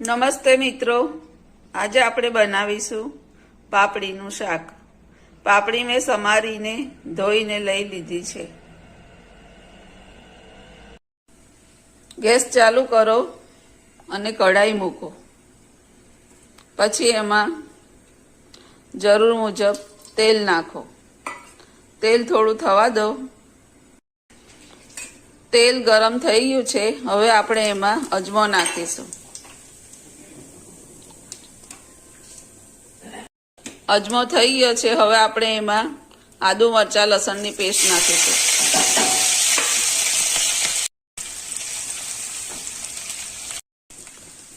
નમસ્તે મિત્રો, આજે આપણે બનાવીશું પાપડીનું શાક। પાપડી મેં સમારીને ધોઈને લઈ લીધી છે। ગેસ ચાલુ કરો અને કઢાઈ મૂકો। પછી એમાં જરૂર મુજબ તેલ નાખો। તેલ થોડું થવા દો। તેલ ગરમ થઈ ગયું છે। હવે આપણે એમાં અજમો નાખીશું। અજમો થઈ ગયો છે। હવે આપણે એમાં આદુ મરચાં લસણની પેસ્ટ નાખીશું।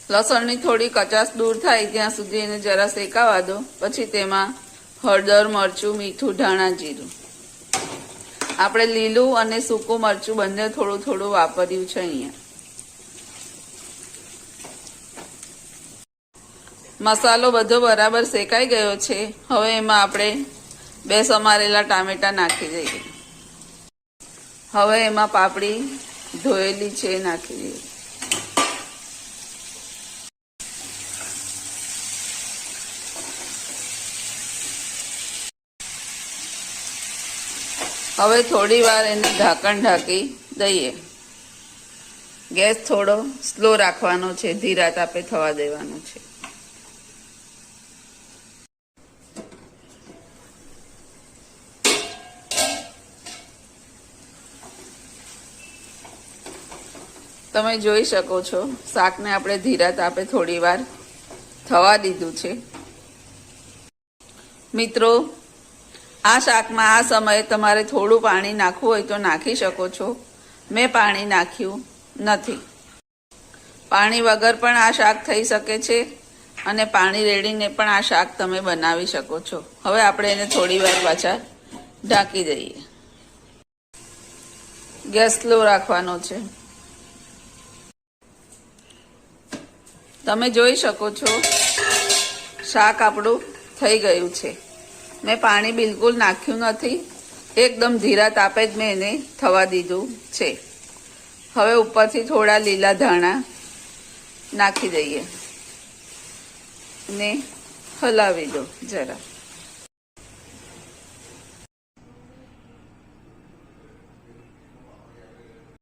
લસણની થોડી કચાશ દૂર થાય ત્યાં સુધી એને જરા શેકાવા દો। પછી તેમાં હળદર, મરચું, મીઠું, ધાણા જીરું, આપણે લીલું અને સૂકું મરચું બંને થોડું થોડું વાપર્યું છે અહીંયા। મસાલો બધો બરાબર શેકાઈ ગયો છે। હવે એમાં આપણે 2 સમારેલા ટામેટા નાખી દઈએ। હવે એમાં પાપડી ધોયેલી છે નાખી દઈએ। હવે થોડી વાર એને ઢાંકણ ઢાંકી દઈએ। ગેસ થોડો સ્લો રાખવાનો છે, ધીરા તાપે થવા દેવાનો છે। તમે જોઈ શકો છો શાકને આપણે ધીરા તાપે થોડી વાર થવા દીધું છે। મિત્રો, આ શાકમાં આ સમયે તમારે થોડું પાણી નાખવું હોય તો નાખી શકો છો। મેં પાણી નાખ્યું નથી। પાણી વગર પણ આ શાક થઈ શકે છે અને પાણી રેડીને પણ આ શાક તમે બનાવી શકો છો। હવે આપણે એને થોડી વાર પાછા ઢાંકી દઈએ। ગેસ સ્લો રાખવાનો છે। તમે જોઈ શકો છો શાક આપણું થઈ ગયું છે। મેં પાણી બિલકુલ નાખ્યું નથી, એકદમ ધીરા તાપે જ મેં એને થવા દીધું છે। હવે ઉપરથી થોડા લીલા ધાણા નાખી દઈએ ને હલાવી દો જરા।